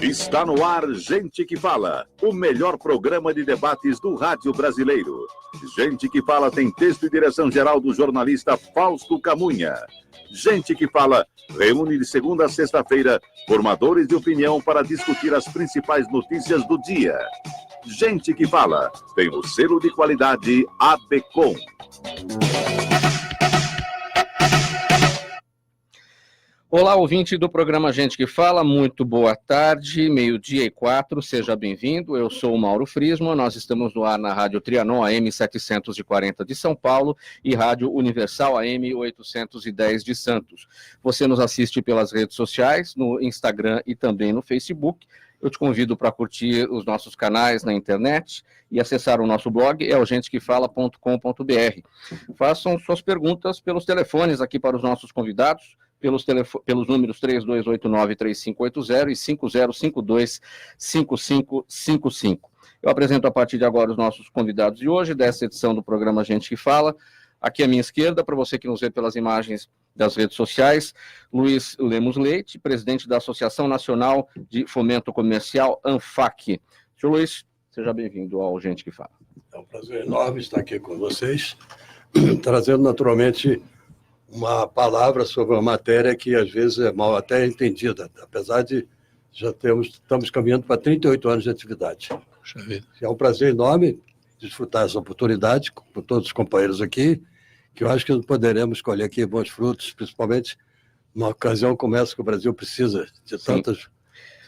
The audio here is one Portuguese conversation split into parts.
Está no ar Gente que Fala, o melhor programa de debates do rádio brasileiro. Gente que Fala tem texto e direção geral do jornalista Fausto Camunha. Gente que Fala reúne de segunda a sexta-feira formadores de opinião para discutir as principais notícias do dia. Gente que Fala tem o selo de qualidade ABCOM. Olá, ouvinte do programa Gente que Fala, muito boa tarde, 12:04, seja bem-vindo, eu sou o Mauro Frisman, nós estamos no ar na Rádio Trianon AM 740 de São Paulo e Rádio Universal AM 810 de Santos. Você nos assiste pelas redes sociais, no Instagram e também no Facebook. Eu te convido para curtir os nossos canais na internet e acessar o nosso blog, é o gentequefala.com.br. Façam suas perguntas pelos telefones aqui para os nossos convidados, pelos números 3289-3580 e 5052-5555. Eu apresento a partir de agora os nossos convidados de hoje, dessa edição do programa Gente que Fala. Aqui à minha esquerda, para você que nos vê pelas imagens das redes sociais, Luiz Lemos Leite, presidente da Associação Nacional de Fomento Comercial, ANFAC. Senhor Luiz, seja bem-vindo ao Gente que Fala. É um prazer enorme estar aqui com vocês, trazendo naturalmente uma palavra sobre uma matéria que às vezes é mal até entendida, apesar de estamos caminhando para 38 anos de atividade. É um prazer enorme desfrutar essa oportunidade com todos os companheiros aqui, que eu acho que poderemos colher aqui bons frutos, principalmente numa ocasião como essa que o Brasil precisa de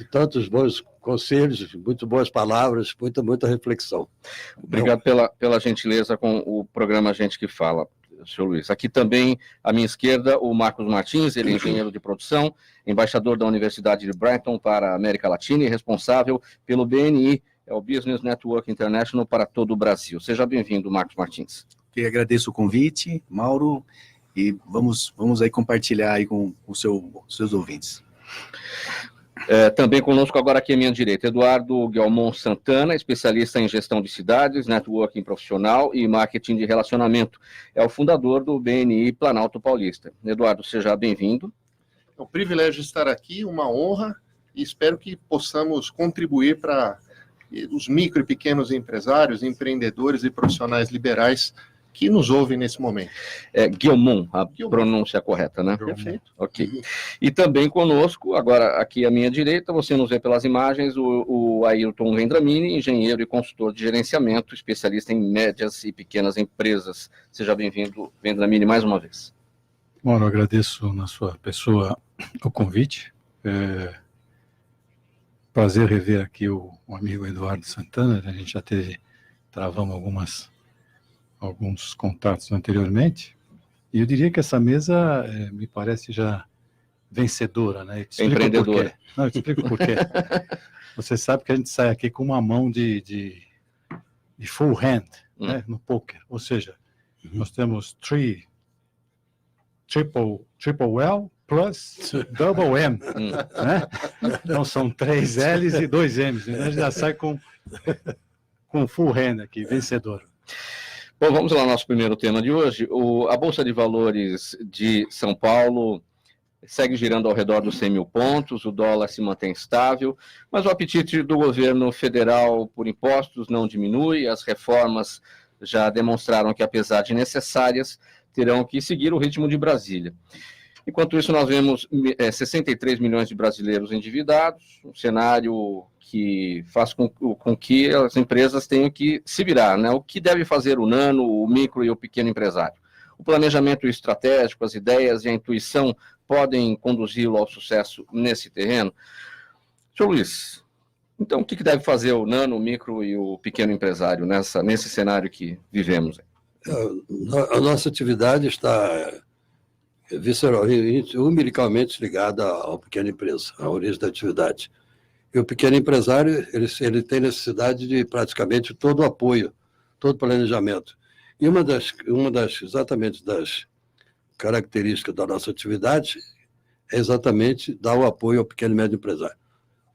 tantos bons conselhos, muito boas palavras, muita reflexão. Obrigado pela gentileza com o programa Gente que Fala, senhor Luiz. Aqui também, à minha esquerda, o Marcos Martins, ele é engenheiro de produção, embaixador da Universidade de Brighton para a América Latina e responsável pelo BNI, é o Business Network International para todo o Brasil. Seja bem-vindo, Marcos Martins. Eu agradeço o convite, Mauro, e vamos aí compartilhar aí com os seus ouvintes. Também conosco agora aqui à minha direita, Eduardo Guelmon Santana, especialista em gestão de cidades, networking profissional e marketing de relacionamento. É o fundador do BNI Planalto Paulista. Eduardo, seja bem-vindo. É um privilégio estar aqui, uma honra, e espero que possamos contribuir para os micro e pequenos empresários, empreendedores e profissionais liberais que nos ouvem nesse momento. Guelmon, pronúncia correta, né? Perfeito. Ok. E também conosco, agora aqui à minha direita, você nos vê pelas imagens, o Ayrton Vendramini, engenheiro e consultor de gerenciamento, especialista em médias e pequenas empresas. Seja bem-vindo, Vendramini, mais uma vez. Mauro, agradeço na sua pessoa o convite. Prazer rever aqui o amigo Eduardo Santana, a gente já travamos alguns contatos anteriormente, e eu diria que essa mesa me parece já vencedora, né? Empreendedora. Eu te explico por quê. Você sabe que a gente sai aqui com uma mão de full hand, né, no poker, ou seja, nós temos triple L plus double M, né? Então são 3 L's e 2 M's, então a gente já sai com full hand aqui, vencedor. Bom, vamos lá ao nosso primeiro tema de hoje. A Bolsa de Valores de São Paulo segue girando ao redor dos 100 mil pontos, o dólar se mantém estável, mas o apetite do governo federal por impostos não diminui, as reformas já demonstraram que, apesar de necessárias, terão que seguir o ritmo de Brasília. Enquanto isso, nós vemos 63 milhões de brasileiros endividados, um cenário que faz com que as empresas tenham que se virar, né? O que deve fazer o nano, o micro e o pequeno empresário? O planejamento estratégico, as ideias e a intuição podem conduzi-lo ao sucesso nesse terreno? Senhor Luiz, então o que deve fazer o nano, o micro e o pequeno empresário nesse cenário que vivemos? A nossa atividade está umbilicalmente ligada à pequena empresa, à origem da atividade. E o pequeno empresário, ele tem necessidade de praticamente todo o apoio, todo o planejamento. E uma das características da nossa atividade é exatamente dar o apoio ao pequeno e médio empresário.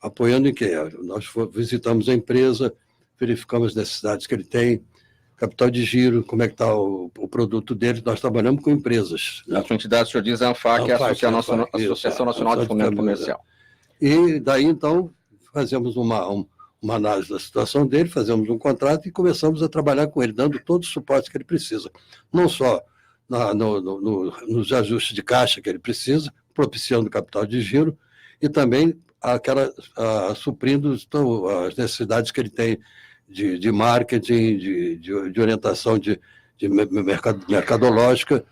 Apoiando em quê? Nós visitamos a empresa, verificamos as necessidades que ele tem, capital de giro, como é que está o produto dele. Nós trabalhamos com empresas. A sua entidade, o senhor diz, a ANFAC, que é a Associação Nacional de Fomento Comercial. E daí, então, fazemos uma análise da situação dele, fazemos um contrato e começamos a trabalhar com ele, dando todo o suporte que ele precisa. Não só nos ajustes de caixa que ele precisa, propiciando capital de giro, e também suprindo as necessidades que ele tem de marketing, de orientação de mercadológica.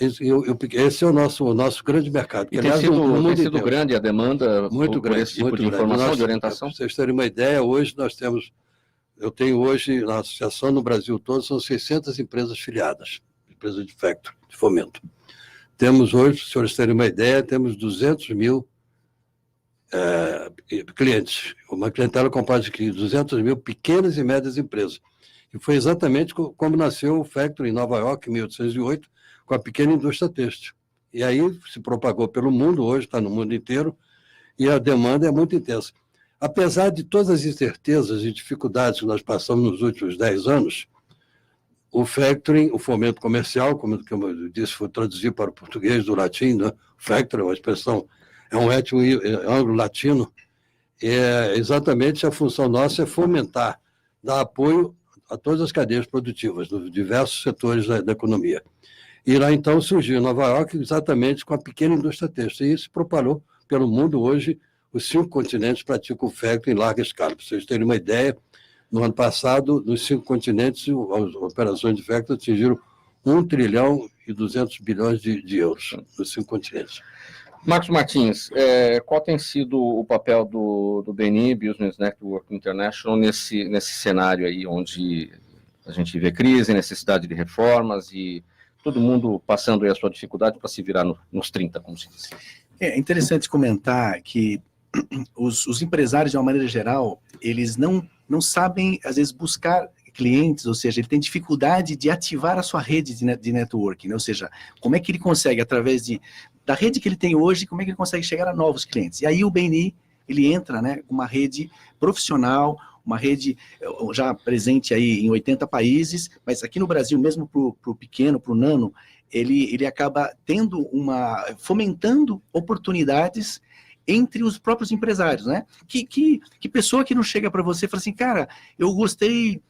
Esse é o nosso grande mercado. E tem sido grande a demanda muito grande, esse tipo de informação, de orientação? Para vocês terem uma ideia, hoje eu tenho hoje, na associação no Brasil todo, são 600 empresas filiadas, empresas de factory, de fomento. Temos hoje, se senhores terem uma ideia, temos 200 mil clientes, uma clientela composta de 200 mil pequenas e médias empresas. E foi exatamente como nasceu o Factory em Nova York, em 1808, com a pequena indústria têxtil. E aí se propagou pelo mundo, hoje está no mundo inteiro, e a demanda é muito intensa. Apesar de todas as incertezas e dificuldades que nós passamos nos últimos 10 anos, o factoring, o fomento comercial, como eu disse, foi traduzir para o português do latim, né? Factoring é uma expressão, é um étimo anglo-latino, exatamente a função nossa é fomentar, dar apoio a todas as cadeias produtivas, nos diversos setores da economia. E lá, então, surgiu em Nova York exatamente com a pequena indústria têxtil. E isso se propalou pelo mundo. Hoje, os 5 continentes praticam o factoring em larga escala. Para vocês terem uma ideia, no ano passado, nos 5 continentes, as operações de factoring atingiram 1 trilhão e 200 bilhões de euros nos 5 continentes. Marcos Martins, qual tem sido o papel do BNI Business Network International nesse cenário aí onde a gente vê crise, necessidade de reformas e todo mundo passando aí a sua dificuldade para se virar nos 30, como se diz? É interessante comentar que os empresários, de uma maneira geral, eles não sabem, às vezes, buscar clientes, ou seja, ele tem dificuldade de ativar a sua rede de networking, né? Ou seja, como é que ele consegue, através da rede que ele tem hoje, como é que ele consegue chegar a novos clientes? E aí o BNI, ele entra, né, com uma rede profissional, uma rede já presente aí em 80 países, mas aqui no Brasil, mesmo para o pequeno, para o nano, ele acaba fomentando oportunidades entre os próprios empresários, né? Que pessoa que não chega para você e fala assim, cara, eu gostei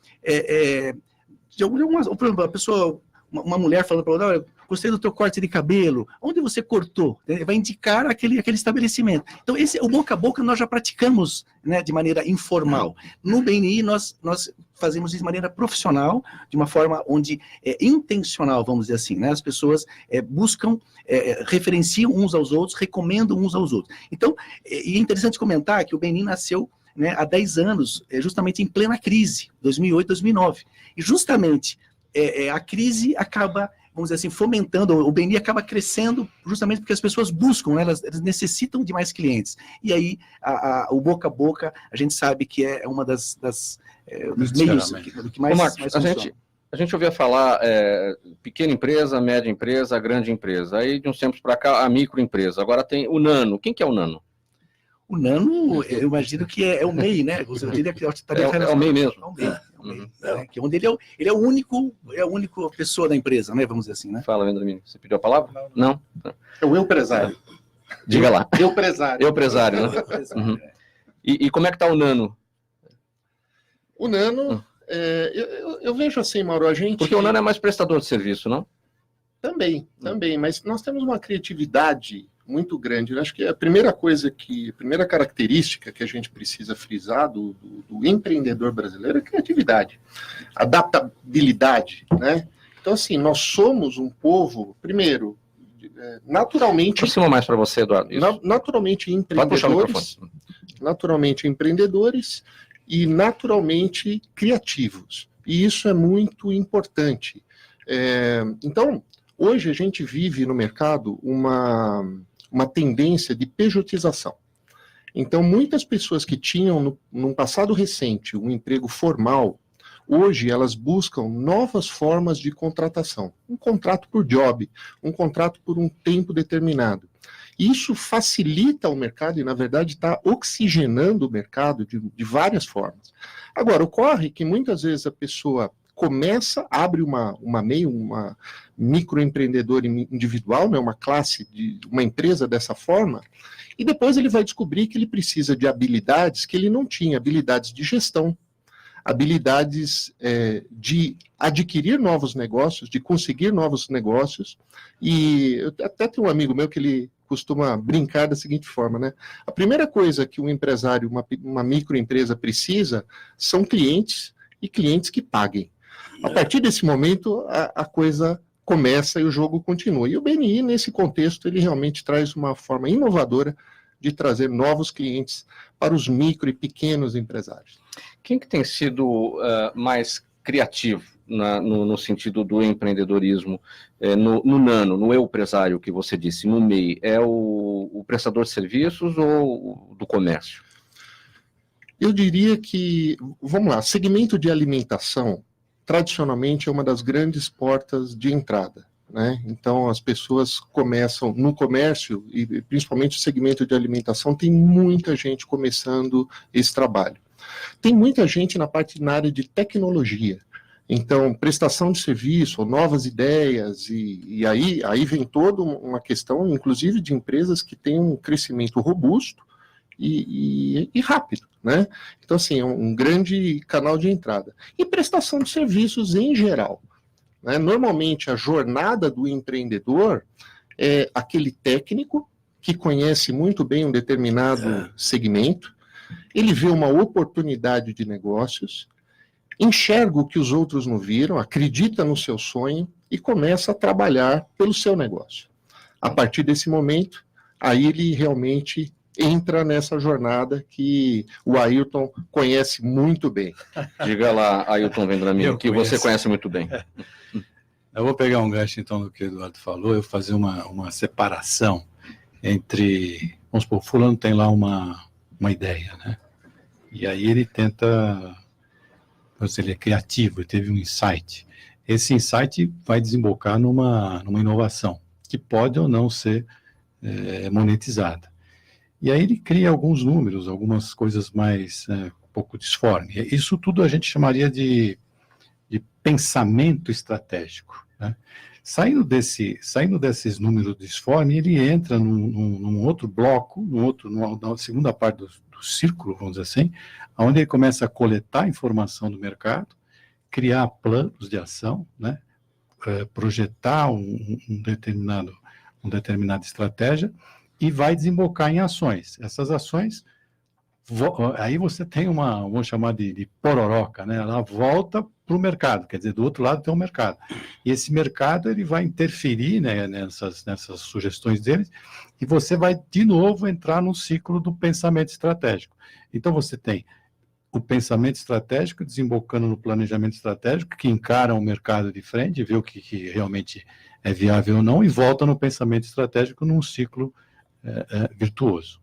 de alguma, por exemplo, a pessoa, uma mulher falando para ela, gostei do teu corte de cabelo, onde você cortou? Vai indicar aquele estabelecimento. Então, o boca a boca nós já praticamos, né, de maneira informal. No BNI, nós fazemos isso de maneira profissional, de uma forma onde é intencional, vamos dizer assim, né? As pessoas buscam, referenciam uns aos outros, recomendam uns aos outros. Então, é interessante comentar que o BNI nasceu, né, há 10 anos, justamente em plena crise, 2008, 2009. E justamente a crise acaba, vamos dizer assim, fomentando, o BNI acaba crescendo justamente porque as pessoas buscam, né, elas necessitam de mais clientes. E aí, o boca a boca, a gente sabe que é uma dos meios que mais, Marcos, mais a gente ouvia falar pequena empresa, média empresa, grande empresa. Aí, de uns tempos para cá, a microempresa. Agora tem o nano. Quem que é o nano? O nano, eu imagino que é o MEI, né? Eu diria que é o MEI mesmo. É o MEI, né? Que onde ele é a única pessoa da empresa, né? Vamos dizer assim, né? Fala, Vendramini. Você pediu a palavra? Não? É o empresário. Diga lá. Empresário. Empresário, né? Uhum. E como é que está o nano? O nano, eu vejo assim, Mauro, a gente... Porque o nano é mais prestador de serviço, não? Também, mas nós temos uma criatividade muito grande. Eu acho que a primeira característica que a gente precisa frisar do empreendedor brasileiro é a criatividade, adaptabilidade, né? Então, assim, nós somos um povo, primeiro, naturalmente... Aproxima mais para você, Eduardo. Naturalmente empreendedores e naturalmente criativos. E isso é muito importante. Então, hoje a gente vive no mercado uma tendência de pejotização. Então, muitas pessoas que tinham, num passado recente, um emprego formal, hoje elas buscam novas formas de contratação. Um contrato por job, um contrato por um tempo determinado. Isso facilita o mercado e, na verdade, está oxigenando o mercado de várias formas. Agora, ocorre que muitas vezes a pessoa abre uma microempreendedor individual, né, uma classe, uma empresa dessa forma, e depois ele vai descobrir que ele precisa de habilidades que ele não tinha, habilidades de gestão, habilidades de adquirir novos negócios, de conseguir novos negócios. E eu até tenho um amigo meu que ele costuma brincar da seguinte forma, né? A primeira coisa que um empresário, uma microempresa precisa são clientes, e clientes que paguem. A partir desse momento, a coisa começa e o jogo continua. E o BNI, nesse contexto, ele realmente traz uma forma inovadora de trazer novos clientes para os micro e pequenos empresários. Quem que tem sido mais criativo no sentido do empreendedorismo, no nano, no eu empresário que você disse, no MEI? É o prestador de serviços ou do comércio? Eu diria que, vamos lá, segmento de alimentação, tradicionalmente, é uma das grandes portas de entrada, né? Então, as pessoas começam no comércio, e principalmente o segmento de alimentação, tem muita gente começando esse trabalho. Tem muita gente na área de tecnologia. Então, prestação de serviço, novas ideias, e aí vem toda uma questão, inclusive, de empresas que têm um crescimento robusto e rápido, né? Então, assim, é um grande canal de entrada. E prestação de serviços em geral, né? Normalmente, a jornada do empreendedor é aquele técnico que conhece muito bem um determinado segmento, ele vê uma oportunidade de negócios, enxerga o que os outros não viram, acredita no seu sonho e começa a trabalhar pelo seu negócio. A partir desse momento, aí ele realmente entra nessa jornada que o Ailton conhece muito bem. Diga lá, Ailton Vendramin, que você conhece muito bem. Eu vou pegar um gancho, então, do que o Eduardo falou, eu vou fazer uma separação entre... Vamos supor, o fulano tem lá uma ideia, né? E aí ele tenta... Ele é criativo, ele teve um insight. Esse insight vai desembocar numa inovação, que pode ou não ser monetizada. E aí ele cria alguns números, algumas coisas mais um pouco disformes. Isso tudo a gente chamaria de pensamento estratégico, né? Saindo desses números disformes, ele entra num outro bloco, na segunda parte do círculo, vamos dizer assim, onde ele começa a coletar informação do mercado, criar planos de ação, né? Projetar uma determinada estratégia e vai desembocar em ações. Essas ações, aí você tem vamos chamar de pororoca, né? Ela volta para o mercado, quer dizer, do outro lado tem um mercado. E esse mercado ele vai interferir, né, nessas sugestões deles, e você vai de novo entrar no ciclo do pensamento estratégico. Então você tem o pensamento estratégico desembocando no planejamento estratégico, que encara o mercado de frente, vê o que realmente é viável ou não, e volta no pensamento estratégico num ciclo virtuoso.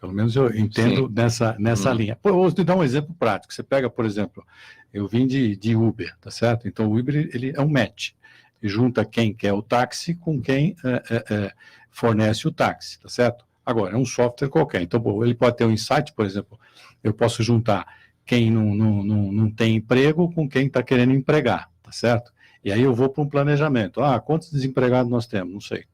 Pelo menos eu entendo nessa linha. Pô, eu vou te dar um exemplo prático. Você pega, por exemplo, eu vim de Uber, tá certo? Então o Uber ele é um match. E junta quem quer o táxi com quem fornece o táxi, tá certo? Agora, é um software qualquer. Então, ele pode ter um insight, por exemplo, eu posso juntar quem não tem emprego com quem está querendo empregar, tá certo? E aí eu vou para um planejamento. Quantos desempregados nós temos? Não sei,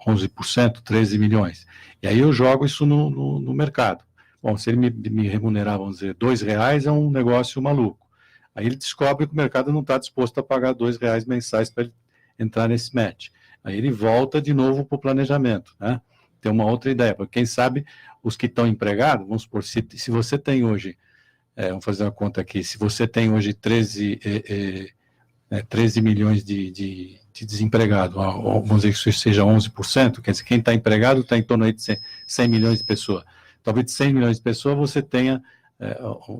11%, 13 milhões. E aí eu jogo isso no mercado. Bom, se ele me remunerar, vamos dizer, R$2, é um negócio maluco. Aí ele descobre que o mercado não está disposto a pagar R$2 mensais para ele entrar nesse match. Aí ele volta de novo para o planejamento, né? Tem uma outra ideia, porque quem sabe os que estão empregados, vamos supor, se você tem hoje, vamos fazer uma conta aqui, se você tem hoje 13 milhões de desempregados, vamos dizer que isso seja 11%, quer dizer, quem está empregado está em torno aí de 100 milhões de pessoas. Talvez de 100 milhões de pessoas você tenha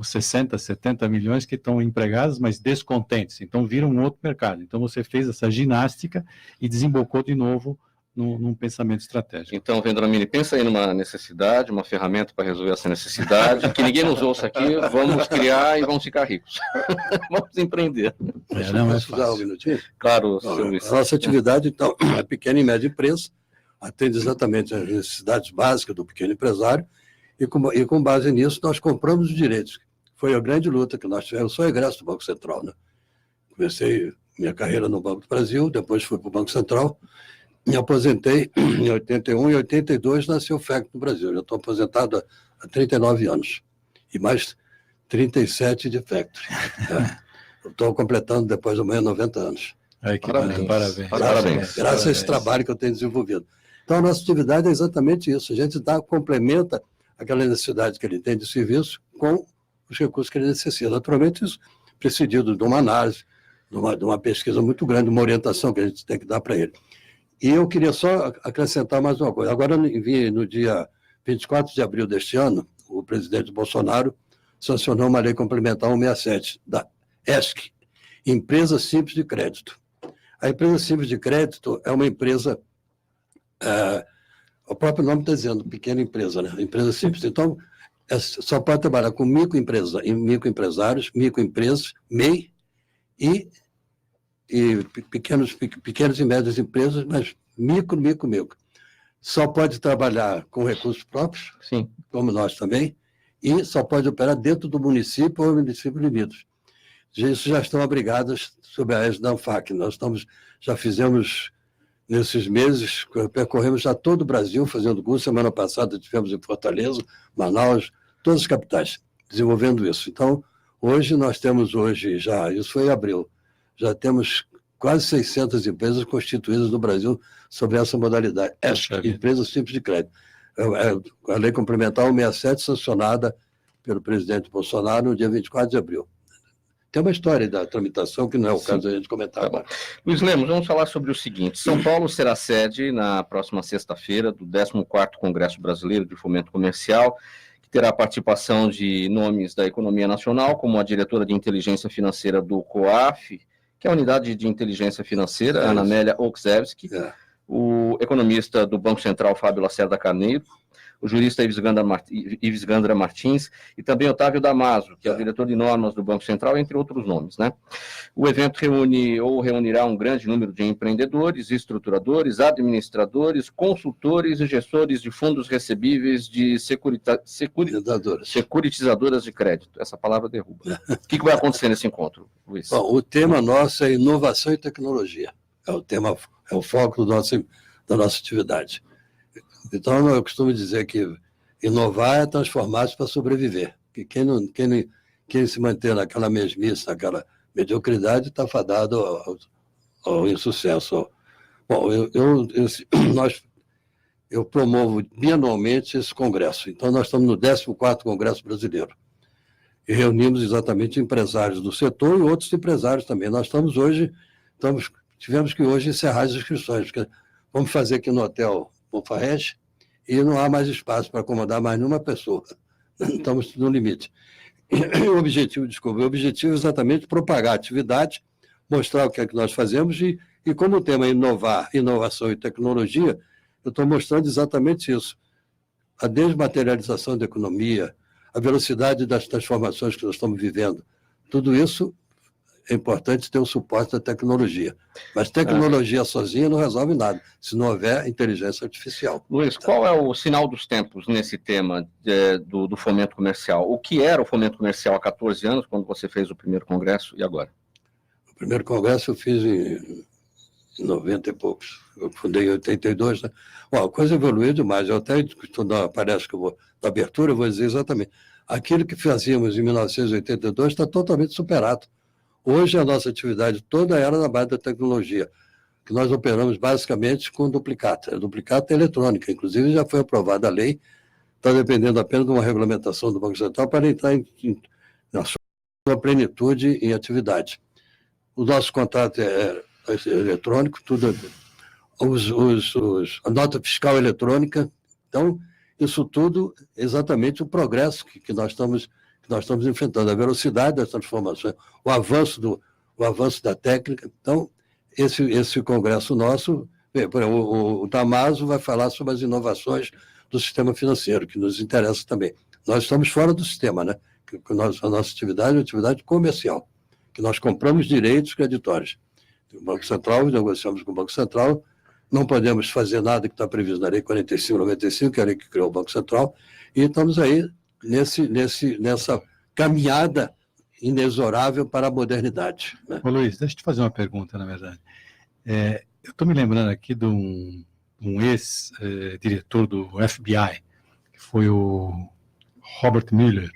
60, 70 milhões que estão empregados, mas descontentes. Então, vira um outro mercado. Então, você fez essa ginástica e desembocou de novo num pensamento estratégico. Então, Vendramini, pensa aí numa necessidade, uma ferramenta para resolver essa necessidade, que ninguém nos ouça aqui, vamos criar e vamos ficar ricos. Vamos empreender. Posso dar um minutinho? Claro, Não, seu Luiz. a nossa atividade, então, é pequena e média empresa, atende exatamente às necessidades básicas do pequeno empresário, e com base nisso nós compramos os direitos, foi a grande luta que nós tivemos. Eu sou egresso do Banco Central, né? Comecei minha carreira no Banco do Brasil, depois fui para o Banco Central, me aposentei em 81 e 82 nasceu o FEC no Brasil. Eu estou aposentado há 39 anos e mais 37 de Factory. Estou completando depois de amanhã 90 anos. Aí, que Parabéns. parabéns. Parabéns. Graças a esse trabalho que eu tenho desenvolvido. Então, a nossa atividade é exatamente isso. A gente complementa aquela necessidade que ele tem de serviço com os recursos que ele necessita. Naturalmente, isso precedido de uma análise, de uma pesquisa muito grande, uma orientação que a gente tem que dar para ele. E eu queria só acrescentar mais uma coisa. Agora, no dia 24 de abril deste ano, o presidente Bolsonaro sancionou uma lei complementar 167 da ESC, Empresa Simples de Crédito. A empresa simples de crédito é uma empresa, o próprio nome está dizendo, pequena empresa, né? Empresa simples. Então, só pode trabalhar com microempresários, microempresas, MEI e pequenas e médias empresas, mas micro. Só pode trabalhar com recursos próprios, Sim. como nós também, e só pode operar dentro do município ou município limítrofe. Isso já estão abrigadas sob a égide da ANFAC. Nós já fizemos, nesses meses, percorremos já todo o Brasil fazendo curso. Semana passada tivemos em Fortaleza, Manaus, todas as capitais, desenvolvendo isso. Então, nós temos já, isso foi em abril, já temos quase 600 empresas constituídas no Brasil sobre essa modalidade. Empresa Simples de Crédito. A lei complementar 167, sancionada pelo presidente Bolsonaro no dia 24 de abril. Tem uma história da tramitação que não é o caso da gente comentar agora. Luiz Lemos, vamos falar sobre o seguinte. São Paulo será sede, na próxima sexta-feira, do 14º Congresso Brasileiro de Fomento Comercial, que terá a participação de nomes da economia nacional, como a diretora de inteligência financeira do COAF, que é a Unidade de Inteligência Financeira, Ana Amélia Oksevski, o economista do Banco Central, Fábio Lacerda Carneiro, o jurista Ives Gandra Martins e também Otávio Damaso, que é o diretor de normas do Banco Central, entre outros nomes, né? O evento reunirá um grande número de empreendedores, estruturadores, administradores, consultores e gestores de fundos recebíveis de securitizadoras de crédito. Essa palavra derruba. O que vai acontecer nesse encontro, Luiz? Bom, o tema nosso é inovação e tecnologia. É o foco da nossa atividade. Então, eu costumo dizer que inovar é transformar-se para sobreviver. Que quem se manter naquela mesmice, naquela mediocridade, está fadado ao insucesso. Bom, eu promovo bianualmente esse congresso. Então, nós estamos no 14º Congresso Brasileiro. E reunimos exatamente empresários do setor e outros empresários também. Nós tivemos que hoje encerrar as inscrições, porque vamos fazer aqui no Hotel Bufarrege, e não há mais espaço para acomodar mais nenhuma pessoa. Estamos no limite. O objetivo é exatamente propagar a atividade, mostrar o que é que nós fazemos e como o tema é inovação e tecnologia, eu estou mostrando exatamente isso. A desmaterialização da economia, a velocidade das transformações que nós estamos vivendo, tudo isso é importante ter o suporte da tecnologia. Mas tecnologia sozinha não resolve nada, se não houver inteligência artificial. Luiz, qual é o sinal dos tempos nesse tema do fomento comercial? O que era o fomento comercial há 14 anos, quando você fez o primeiro congresso, e agora? O primeiro congresso eu fiz em 90 e poucos. Eu fundei em 82. Né? Bom, a coisa evoluiu demais. Eu até, parece que eu vou, na abertura, eu vou dizer exatamente. Aquilo que fazíamos em 1982 está totalmente superado. Hoje, a nossa atividade toda era na base da tecnologia, que nós operamos basicamente com duplicata. Duplicata eletrônica, inclusive já foi aprovada a lei, está dependendo apenas de uma regulamentação do Banco Central para entrar na sua plenitude em atividade. O nosso contrato é eletrônico, tudo, a nota fiscal eletrônica. Então, isso tudo é exatamente o progresso que nós estamos enfrentando, a velocidade das transformações, o avanço da técnica. Então, esse congresso nosso, o Damaso vai falar sobre as inovações do sistema financeiro, que nos interessa também. Nós estamos fora do sistema, né? A nossa atividade é uma atividade comercial, que nós compramos direitos creditórios. O Banco Central, negociamos com o Banco Central, não podemos fazer nada que está previsto na Lei 45/95, que é a lei que criou o Banco Central, e estamos aí nessa caminhada inexorável para a modernidade, né? Ô, Luiz, deixa eu te fazer uma pergunta, na verdade. Eu estou me lembrando aqui de um ex-diretor do FBI, que foi o Robert Mueller,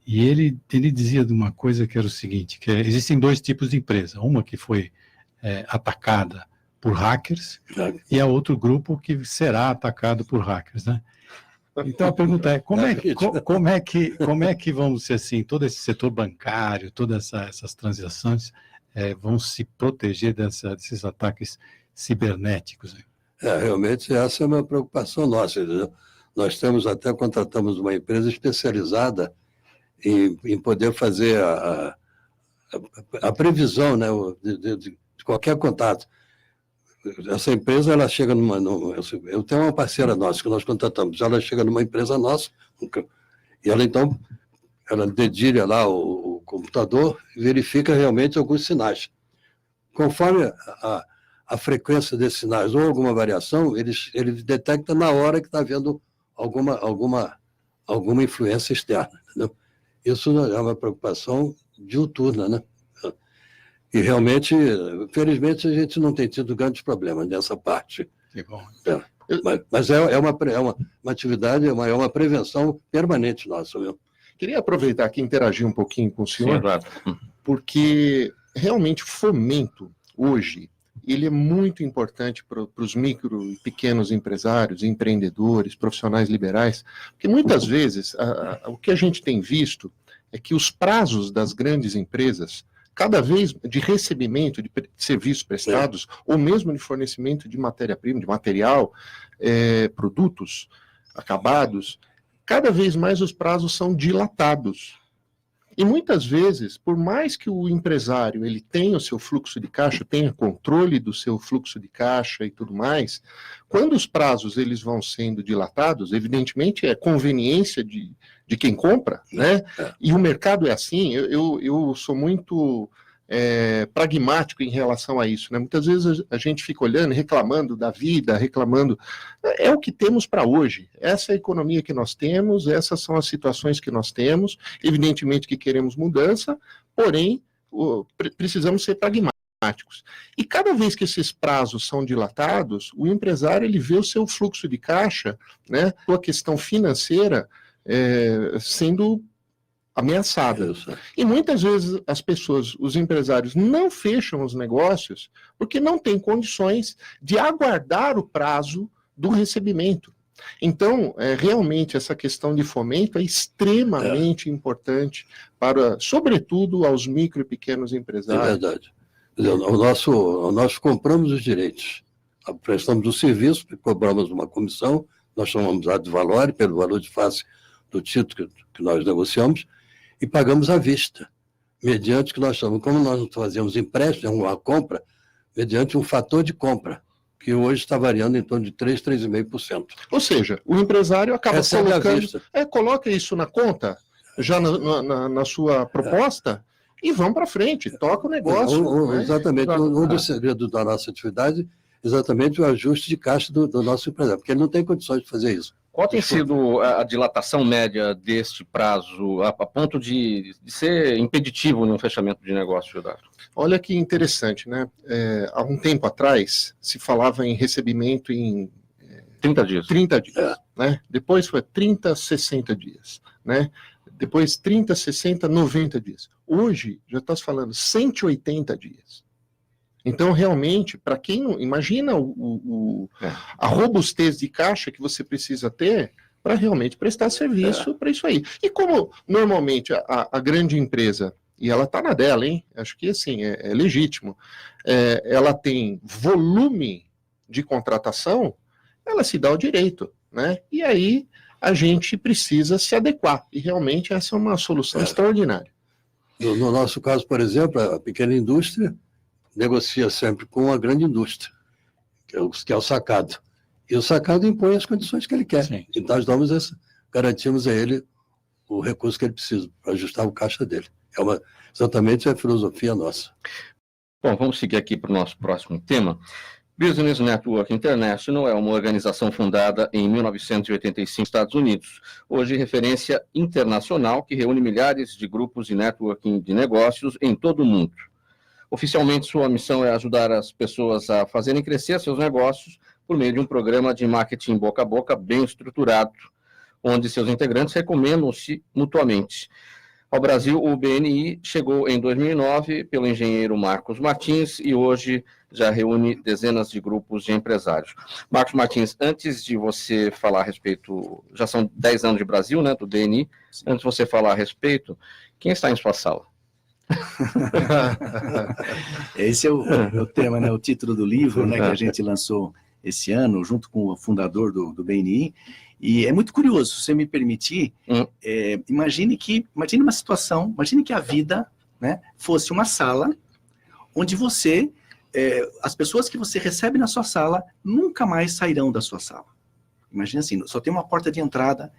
e ele dizia de uma coisa que era o seguinte, que existem dois tipos de empresa, uma que foi atacada por hackers e há outro grupo que será atacado por hackers, né? Então a pergunta é, como é que vamos ser assim, todo esse setor bancário, todas essas transações vão se proteger desses ataques cibernéticos, né? Realmente essa é uma preocupação nossa, entendeu? Nós contratamos uma empresa especializada em poder fazer a previsão, né, de qualquer contato. Essa empresa, ela chega eu tenho uma parceira nossa que nós contratamos, ela chega numa empresa nossa, e ela dedilha lá o computador e verifica realmente alguns sinais. Conforme a frequência desses sinais ou alguma variação, ele detecta na hora que está havendo alguma influência externa, entendeu? Isso é uma preocupação diuturna, né? E realmente, felizmente, a gente não tem tido grandes problemas nessa parte. Que bom. Mas é uma atividade, é uma prevenção permanente nossa, viu? Queria aproveitar aqui e interagir um pouquinho com o senhor, porque realmente o fomento hoje, ele é muito importante para os micro e pequenos empresários, empreendedores, profissionais liberais, porque muitas vezes o que a gente tem visto é que os prazos das grandes empresas, cada vez de recebimento de serviços prestados, ou mesmo de fornecimento de matéria-prima, de material, produtos acabados, cada vez mais os prazos são dilatados. E muitas vezes, por mais que o empresário ele tenha o seu fluxo de caixa, tenha controle do seu fluxo de caixa e tudo mais, quando os prazos eles vão sendo dilatados, evidentemente é conveniência de quem compra, né? E o mercado é assim. Eu sou muito pragmático em relação a isso, né? Muitas vezes a gente fica olhando, reclamando da vida, reclamando. É o que temos para hoje. Essa é a economia que nós temos, essas são as situações que nós temos. Evidentemente que queremos mudança, porém precisamos ser pragmáticos. E cada vez que esses prazos são dilatados, o empresário ele vê o seu fluxo de caixa, né, a questão financeira sendo ameaçada. E muitas vezes as pessoas, os empresários, não fecham os negócios porque não têm condições de aguardar o prazo do recebimento. Então, realmente, essa questão de fomento é extremamente importante para, sobretudo, aos micro e pequenos empresários. É verdade. Nós compramos os direitos, prestamos o serviço, cobramos uma comissão, nós chamamos ad valorem, pelo valor de face do título que nós negociamos, e pagamos à vista, mediante que nós chamamos, como nós fazemos empréstimo, uma compra, mediante um fator de compra, que hoje está variando em torno de 3, 3,5%. Ou seja, o empresário acaba colocando... coloca isso na conta, já na sua proposta, e vamos para frente, toca o negócio. Exatamente, um dos segredos da nossa atividade, exatamente o ajuste de caixa do nosso empresário, porque ele não tem condições de fazer isso. Qual tem sido a dilatação média deste prazo, a ponto de ser impeditivo no fechamento de negócio, Gildardo? Olha que interessante, né? Há um tempo atrás, se falava em recebimento em 30 dias. 30 dias, né? Depois foi 30, 60 dias, né? Depois 30, 60, 90 dias. Hoje, já está se falando 180 dias. Então, realmente, para quem não... Imagina a robustez de caixa que você precisa ter para realmente prestar serviço para isso aí. E como, normalmente, a grande empresa, e ela está na dela, hein? Acho que, assim, é legítimo, ela tem volume de contratação, ela se dá o direito, né? E aí, a gente precisa se adequar. E, realmente, essa é uma solução extraordinária. No nosso caso, por exemplo, a pequena indústria negocia sempre com a grande indústria, que é o sacado. E o sacado impõe as condições que ele quer. Sim. Então, nós garantimos a ele o recurso que ele precisa para ajustar o caixa dele. Exatamente a filosofia nossa. Bom, vamos seguir aqui para o nosso próximo tema. Business Network International é uma organização fundada em 1985 nos Estados Unidos, hoje referência internacional que reúne milhares de grupos de networking de negócios em todo o mundo. Oficialmente, sua missão é ajudar as pessoas a fazerem crescer seus negócios por meio de um programa de marketing boca a boca bem estruturado, onde seus integrantes recomendam-se mutuamente. Ao Brasil, o BNI chegou em 2009 pelo engenheiro Marcos Martins e hoje já reúne dezenas de grupos de empresários. Marcos Martins, antes de você falar a respeito, já são 10 anos de Brasil, né, do BNI, antes de você falar a respeito, quem está em sua sala? Esse é o tema, né, o título do livro, né, que a gente lançou esse ano, junto com o fundador do BNI. E é muito curioso, se você me permitir, imagine uma situação, imagine que a vida, né, fosse uma sala onde você, as pessoas que você recebe na sua sala nunca mais sairão da sua sala. Imagine assim, só tem uma porta de entrada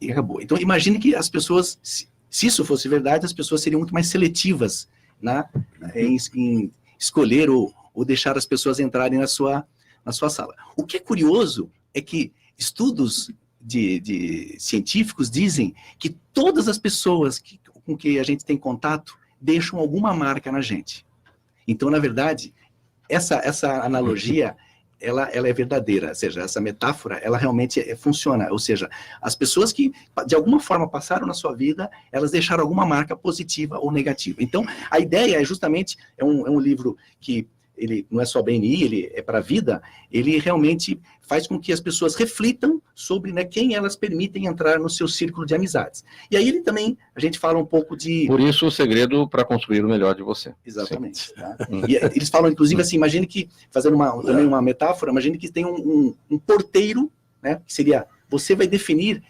e acabou. Então imagine que as pessoas, se isso fosse verdade, as pessoas seriam muito mais seletivas, né, em escolher ou deixar as pessoas entrarem na sua sala. O que é curioso é que estudos de científicos dizem que todas as pessoas com que a gente tem contato deixam alguma marca na gente. Então, na verdade, essa analogia, ela é verdadeira, ou seja, essa metáfora, ela realmente funciona. Ou seja, as pessoas que, de alguma forma, passaram na sua vida, elas deixaram alguma marca positiva ou negativa. Então, a ideia é justamente, é um livro que ele não é só BNI, ele é para a vida, ele realmente faz com que as pessoas reflitam sobre, né, quem elas permitem entrar no seu círculo de amizades. E aí ele também, a gente fala um pouco de... Por isso o segredo para construir o melhor de você. Exatamente. Tá? E eles falam, inclusive, assim, imagine que, fazendo também uma metáfora, imagine que tem um porteiro, né, que seria, você vai definir,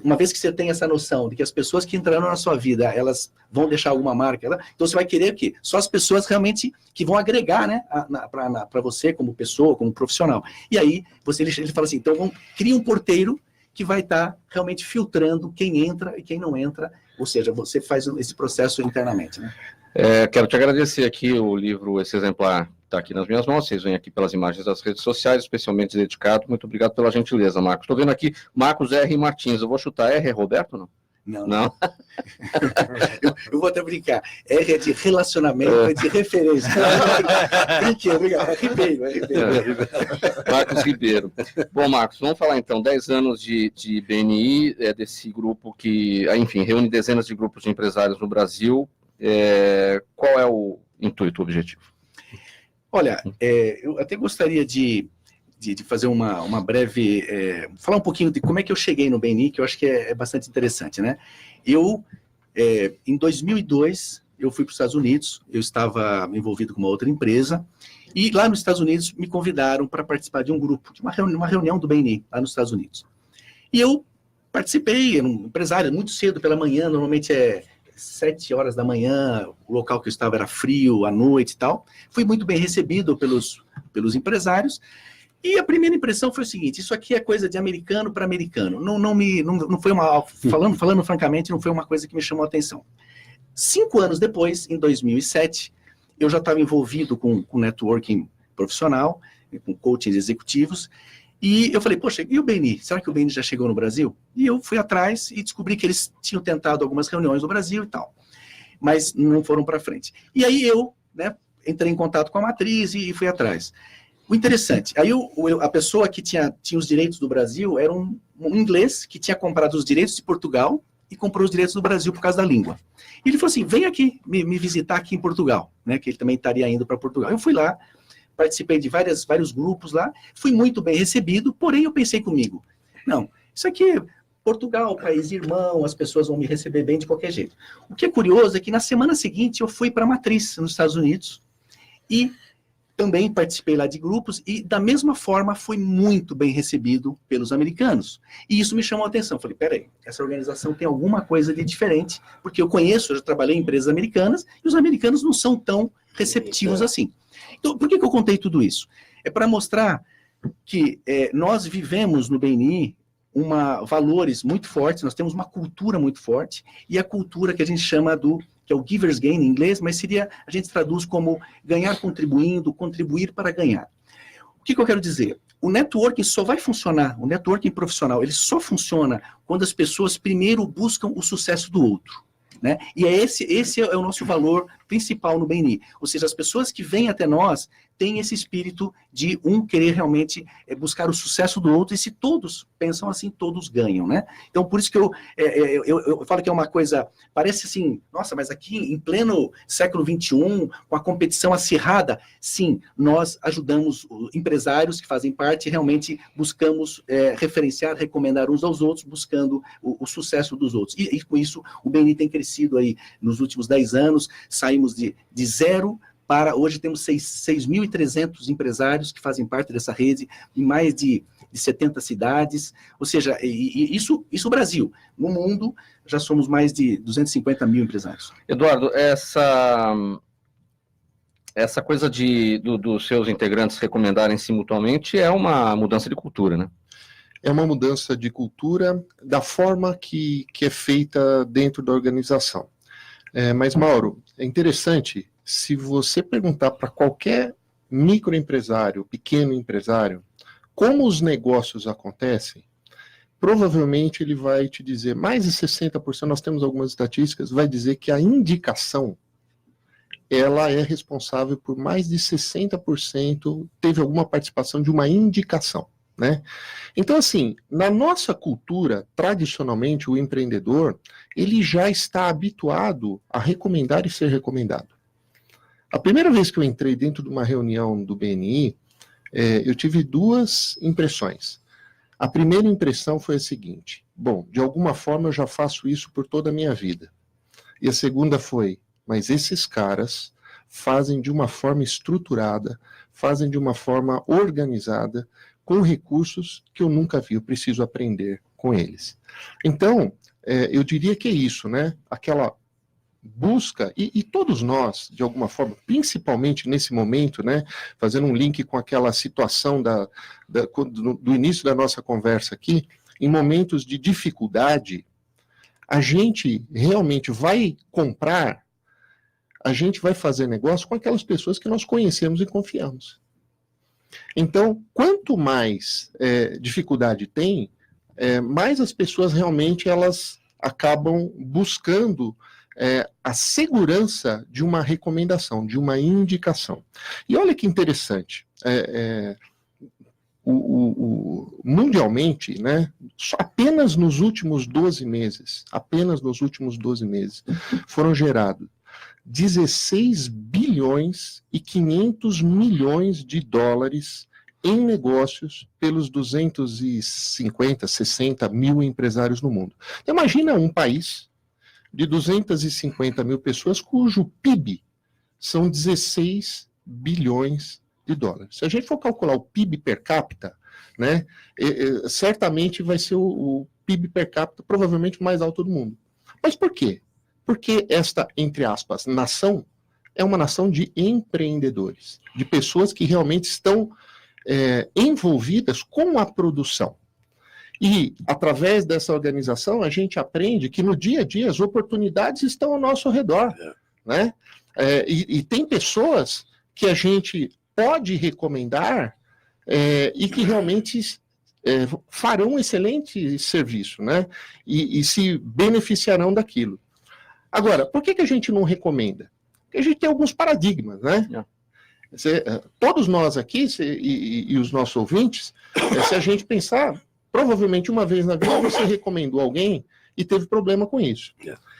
uma vez que você tem essa noção de que as pessoas que entrarão na sua vida, elas vão deixar alguma marca, então você vai querer que só as pessoas realmente que vão agregar, né, para você como pessoa, como profissional. E aí ele fala assim, então cria um porteiro que vai estar realmente filtrando quem entra e quem não entra, ou seja, você faz esse processo internamente, né? Quero te agradecer aqui, o livro, esse exemplar está aqui nas minhas mãos, vocês vêm aqui pelas imagens das redes sociais, especialmente dedicado, muito obrigado pela gentileza, Marcos. Estou vendo aqui, Marcos R. Martins, eu vou chutar R, é Roberto ou não? Não. Eu vou até brincar, R é de relacionamento, é de referência. É Ribeiro. Marcos Ribeiro. Bom, Marcos, vamos falar então, 10 anos de BNI, desse grupo que, enfim, reúne dezenas de grupos de empresários no Brasil. Qual é o intuito, o objetivo? Olha, eu até gostaria de fazer uma breve... falar um pouquinho de como é que eu cheguei no BNI, que eu acho que é bastante interessante, né? Em 2002, eu fui para os Estados Unidos, eu estava envolvido com uma outra empresa, e lá nos Estados Unidos me convidaram para participar de um grupo, de uma reunião do BNI, lá nos Estados Unidos. E eu participei, era um empresário, muito cedo pela manhã, normalmente 7 horas da manhã, o local que eu estava era frio, à noite e tal. Fui muito bem recebido pelos empresários. E a primeira impressão foi o seguinte, isso aqui é coisa de americano para americano. Não foi falando francamente, não foi uma coisa que me chamou a atenção. 5 anos depois, em 2007, eu já estava envolvido com networking profissional, com coaching executivos, e eu falei, poxa, e o BNI? Será que o BNI já chegou no Brasil? E eu fui atrás e descobri que eles tinham tentado algumas reuniões no Brasil e tal, mas não foram para frente. E aí eu, né, entrei em contato com a matriz e fui atrás. O interessante, aí a pessoa que tinha os direitos do Brasil era um inglês que tinha comprado os direitos de Portugal e comprou os direitos do Brasil por causa da língua. E ele falou assim, vem aqui me visitar aqui em Portugal, né, que ele também estaria indo para Portugal. Eu fui lá, participei de vários grupos lá, fui muito bem recebido, porém eu pensei comigo, não, isso aqui é Portugal, país irmão, as pessoas vão me receber bem de qualquer jeito. O que é curioso é que na semana seguinte eu fui para a matriz nos Estados Unidos e também participei lá de grupos e da mesma forma fui muito bem recebido pelos americanos. E isso me chamou a atenção, falei, peraí, essa organização tem alguma coisa de diferente, porque eu já trabalhei em empresas americanas e os americanos não são tão receptivos assim. Então, por que eu contei tudo isso? É para mostrar que nós vivemos no BNI valores muito fortes, nós temos uma cultura muito forte, e a cultura que a gente chama que é o giver's gain em inglês, mas a gente traduz como ganhar contribuindo, contribuir para ganhar. O que eu quero dizer? O networking só vai funcionar, o networking profissional, ele só funciona quando as pessoas primeiro buscam o sucesso do outro. Né? E esse é o nosso valor principal no BNI. Ou seja, as pessoas que vêm até nós têm esse espírito de querer realmente buscar o sucesso do outro, e se todos pensam assim, todos ganham, né? Então, por isso que eu falo que é uma coisa, parece assim, nossa, mas aqui em pleno século XXI, com a competição acirrada, sim, nós ajudamos empresários que fazem parte, realmente buscamos referenciar, recomendar uns aos outros, buscando o sucesso dos outros. E com isso, o BNI tem crescido aí nos últimos 10 anos, saímos de zero para hoje temos 6.300 empresários que fazem parte dessa rede, em mais de 70 cidades, ou seja, isso Brasil. No mundo, já somos mais de 250 mil empresários. Eduardo, essa coisa dos seus integrantes recomendarem-se mutuamente é uma mudança de cultura, né? É uma mudança de cultura da forma que é feita dentro da organização. Mas, Mauro, é interessante, se você perguntar para qualquer microempresário, pequeno empresário, como os negócios acontecem, provavelmente ele vai te dizer, mais de 60%, nós temos algumas estatísticas, vai dizer que a indicação, ela é responsável por mais de 60%, teve alguma participação de uma indicação, né? Então, assim, na nossa cultura, tradicionalmente, o empreendedor, ele já está habituado a recomendar e ser recomendado. A primeira vez que eu entrei dentro de uma reunião do BNI, eu tive duas impressões. A primeira impressão foi a seguinte: bom, de alguma forma eu já faço isso por toda a minha vida. E a segunda foi, mas esses caras fazem de uma forma estruturada, fazem de uma forma organizada, com recursos que eu nunca vi, eu preciso aprender com eles. Então, eu diria que é isso, né? Aquela busca, e todos nós, de alguma forma, principalmente nesse momento, né, fazendo um link com aquela situação do início da nossa conversa aqui, em momentos de dificuldade, a gente realmente vai comprar, a gente vai fazer negócio com aquelas pessoas que nós conhecemos e confiamos. Então, quanto mais dificuldade tem, mais as pessoas realmente elas acabam buscando a segurança de uma recomendação, de uma indicação. E olha que interessante, mundialmente, né, apenas nos últimos 12 meses, foram gerados 16 bilhões e 500 milhões de dólares em negócios pelos 250, 60 mil empresários no mundo. Imagina um país de 250 mil pessoas cujo PIB são 16 bilhões de dólares. Se a gente for calcular o PIB per capita, né, certamente vai ser o PIB per capita provavelmente mais alto do mundo. Mas por quê? Porque esta, entre aspas, nação é uma nação de empreendedores, de pessoas que realmente estão envolvidas com a produção. E, através dessa organização, a gente aprende que no dia a dia as oportunidades estão ao nosso redor, né? E tem pessoas que a gente pode recomendar e que realmente farão um excelente serviço, né? E se beneficiarão daquilo. Agora, por que a gente não recomenda? Porque a gente tem alguns paradigmas, né? Todos nós aqui e os nossos ouvintes, se a gente pensar, provavelmente uma vez na vida você recomendou alguém e teve problema com isso.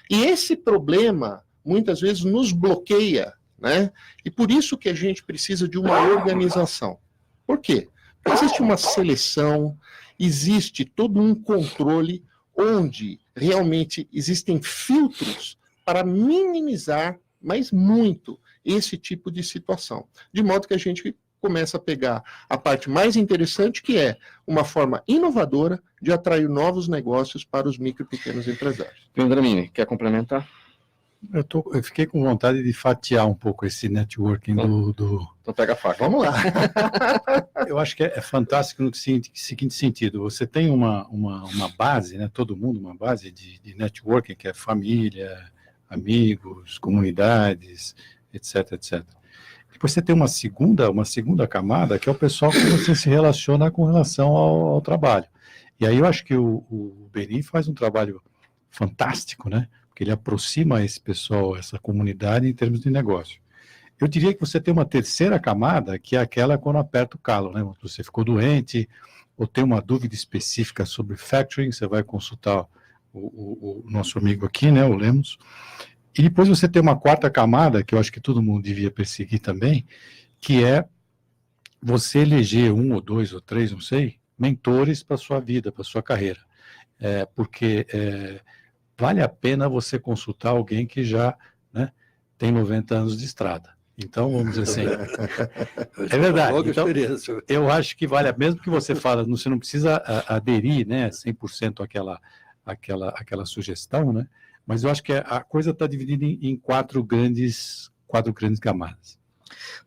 E esse problema, muitas vezes, nos bloqueia, né? E por isso que a gente precisa de uma organização. Por quê? Porque existe uma seleção, existe todo um controle onde realmente existem filtros para minimizar, mas muito, esse tipo de situação. De modo que a gente começa a pegar a parte mais interessante, que é uma forma inovadora de atrair novos negócios para os micro e pequenos empresários. Vendramini, quer complementar? Eu fiquei com vontade de fatiar um pouco esse networking do... Então pega a faca. Vamos lá. Eu acho que é fantástico no seguinte sentido. Você tem uma base, né? Todo mundo, uma base de networking, que é família, amigos, comunidades, etc, etc. Depois você tem uma segunda camada, que é o pessoal que você se relaciona com relação ao trabalho. E aí eu acho que o Beni faz um trabalho fantástico, né? Porque ele aproxima esse pessoal, essa comunidade em termos de negócio. Eu diria que você tem uma terceira camada, que é aquela quando aperta o calo, né? Você ficou doente, ou tem uma dúvida específica sobre factoring, você vai consultar o nosso amigo aqui, né, o Lemos. E depois você tem uma quarta camada, que eu acho que todo mundo devia perseguir também, que é você eleger 1 ou 2 ou 3, não sei, mentores para a sua vida, para a sua carreira. Porque vale a pena você consultar alguém que já, né, tem 90 anos de estrada. Então, vamos dizer assim, é verdade. Então, eu acho que vale, mesmo que você fala, você não precisa aderir, né, 100% àquela sugestão, né, mas eu acho que a coisa está dividida em quatro grandes camadas.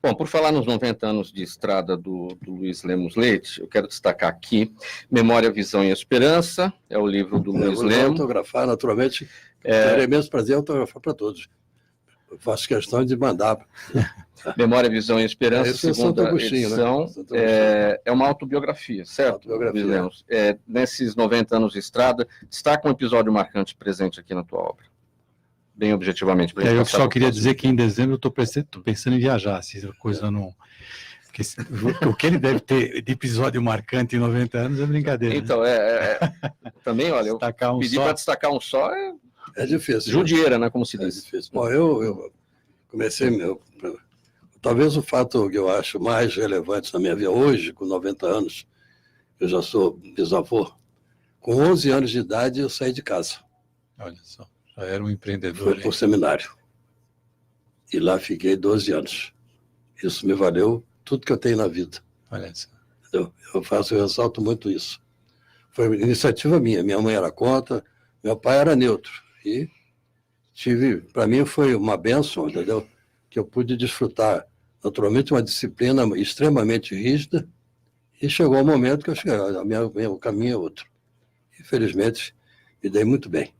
Bom, por falar nos 90 anos de estrada do Luiz Lemos Leite, eu quero destacar aqui Memória, Visão e Esperança, é o livro do Luiz Lemos. Autografar, naturalmente, terei imenso prazer em autografar para todos. Eu faço questão de mandar. Memória, Visão e Esperança, segunda edição, né? É uma autobiografia, certo? Autobiografia. Nesses 90 anos de estrada, destaca um episódio marcante presente aqui na tua obra. Bem objetivamente. Eu só queria dizer que em dezembro eu estou pensando em viajar, se a coisa não... Porque o que ele deve ter de episódio marcante em 90 anos é brincadeira. Então, também, olha, eu pedi para destacar um só, é difícil. Judieira, né, como se diz. É difícil. Bom, eu comecei... Talvez o fato que eu acho mais relevante na minha vida hoje, com 90 anos, eu já sou bisavô, com 11 anos de idade eu saí de casa. Olha só, já era um empreendedor. Fui para o seminário. E lá fiquei 12 anos. Isso me valeu tudo que eu tenho na vida. Olha só. Eu ressalto muito isso. Foi uma iniciativa minha. Minha mãe era contra, meu pai era neutro. E para mim foi uma bênção, entendeu? Que eu pude desfrutar, naturalmente, uma disciplina extremamente rígida, e chegou um momento que eu cheguei, o caminho é outro. Infelizmente, me dei muito bem.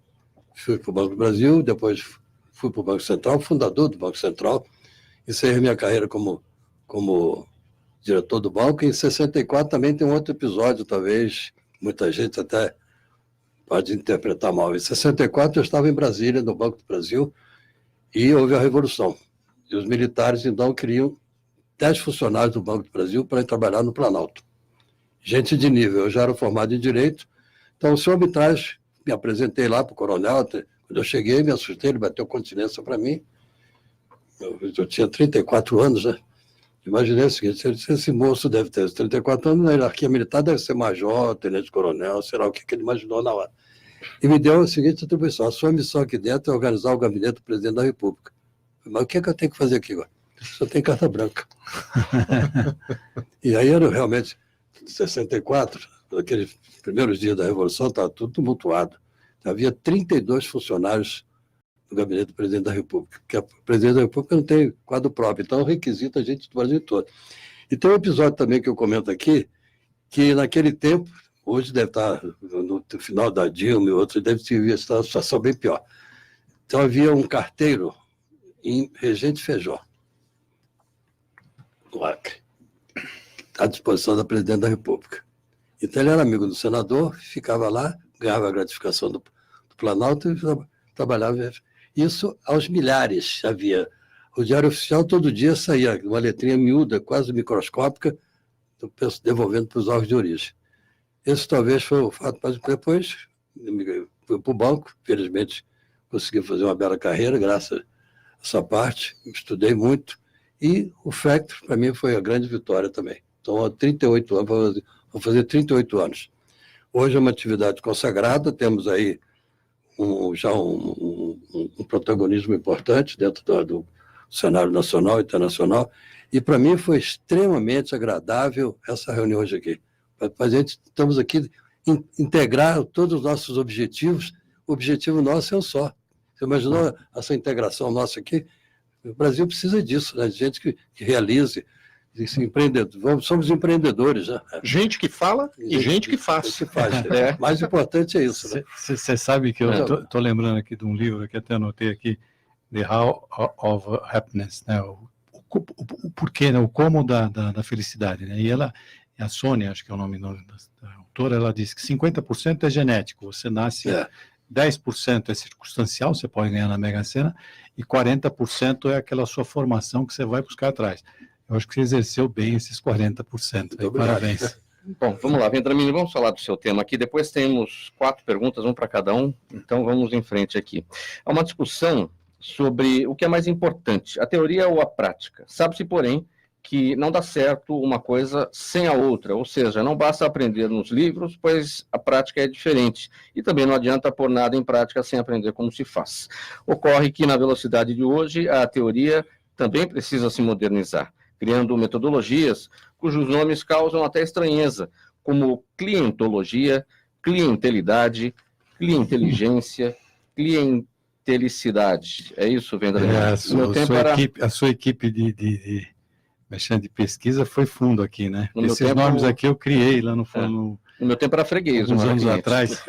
Fui para o Banco do Brasil, depois fui para o Banco Central, fundador do Banco Central, encerrei minha carreira como diretor do banco, e em 64 também tem um outro episódio, talvez, muita gente até pode interpretar mal. Em 64 eu estava em Brasília, no Banco do Brasil, e houve a Revolução. E os militares, então, queriam 10 funcionários do Banco do Brasil para ir trabalhar no Planalto. Gente de nível. Eu já era formado em Direito. Então, o senhor me traz, me apresentei lá para o coronel. Quando eu cheguei, me assustei, ele bateu continência para mim. Eu tinha 34 anos, né? Imaginei o seguinte, esse moço deve ter 34 anos, na hierarquia militar deve ser major, tenente-coronel, sei lá o que ele imaginou na hora. E me deu a seguinte atribuição: a sua missão aqui dentro é organizar o gabinete do presidente da República. Mas o que é que eu tenho que fazer aqui agora? Só tem carta branca. E aí era realmente, em 64, naqueles primeiros dias da Revolução, estava tudo tumultuado. Havia 32 funcionários no gabinete do presidente da República, porque o presidente da República não tem quadro próprio, então requisita a gente do Brasil todo. E tem um episódio também que eu comento aqui, que naquele tempo, hoje deve estar no final da Dilma e outros, deve estar uma situação bem pior. Então havia um carteiro em Regente Feijó, no Acre, à disposição da presidente da República. Então ele era amigo do senador, ficava lá, ganhava a gratificação do Planalto e trabalhava. Isso aos milhares havia. O Diário Oficial todo dia saía uma letrinha miúda, quase microscópica, devolvendo para os órgãos de origem. Esse talvez foi o fato, mas depois fui para o banco, felizmente consegui fazer uma bela carreira, graças a essa parte, estudei muito, e o Factor, para mim, foi a grande vitória também. Então, há 38 anos, vou fazer 38 anos. Hoje é uma atividade consagrada, temos aí já um protagonismo importante dentro do cenário nacional e internacional, e para mim foi extremamente agradável essa reunião hoje aqui. A gente, estamos aqui integrar todos os nossos objetivos, o objetivo nosso é um só. Você imaginou essa integração nossa aqui? O Brasil precisa disso, né? De gente que realize, somos empreendedores, né? Gente que fala e gente que faz. Mais importante é isso, né? Você sabe que eu estou lembrando aqui de um livro que até anotei aqui, The How of Happiness, né? o porquê, né? O como da felicidade, né? E a Sônia, acho que é o nome da autora, ela diz que 50% é genético, você nasce, 10% é circunstancial, você pode ganhar na Mega Sena, e 40% é aquela sua formação que você vai buscar atrás. Eu acho que você exerceu bem esses 40%. Aí, parabéns. Bom, vamos lá, Vendramini, vamos falar do seu tema aqui. Depois temos 4 perguntas, um para cada um, então vamos em frente aqui. Há uma discussão sobre o que é mais importante, a teoria ou a prática. Sabe-se, porém, que não dá certo uma coisa sem a outra, ou seja, não basta aprender nos livros, pois a prática é diferente, e também não adianta pôr nada em prática sem aprender como se faz. Ocorre que, na velocidade de hoje, a teoria também precisa se modernizar, criando metodologias cujos nomes causam até estranheza, como clientologia, clientelidade, clienteligência, clientelicidade. É isso, Vendramini? A sua equipe de pesquisa foi fundo aqui, né? Esses nomes aqui eu criei lá no meu tempo era freguês, uns anos atrás.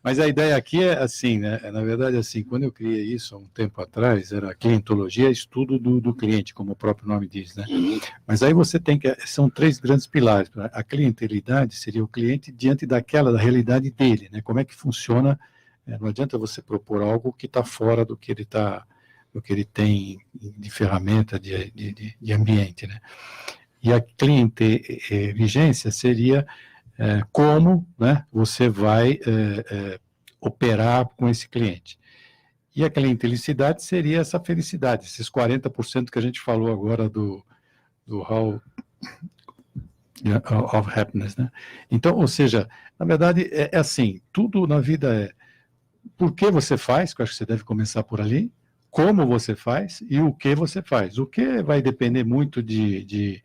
Mas a ideia aqui é assim, né? Na verdade, assim, quando eu criei isso há um tempo atrás, era clientologia, estudo do cliente, como o próprio nome diz, né? Mas aí você tem que... São 3 grandes pilares. A clientelidade seria o cliente diante da realidade dele, né? Como é que funciona? Não adianta você propor algo que está fora do que ele tem de ferramenta, de ambiente, né? E a clienteligência seria como, né, você vai operar com esse cliente. E a clientelicidade seria essa felicidade, esses 40% que a gente falou agora do How of Happiness, né? Então, ou seja, na verdade, é assim, tudo na vida é por que você faz, que eu acho que você deve começar por ali, como você faz e o que você faz. O que vai depender muito de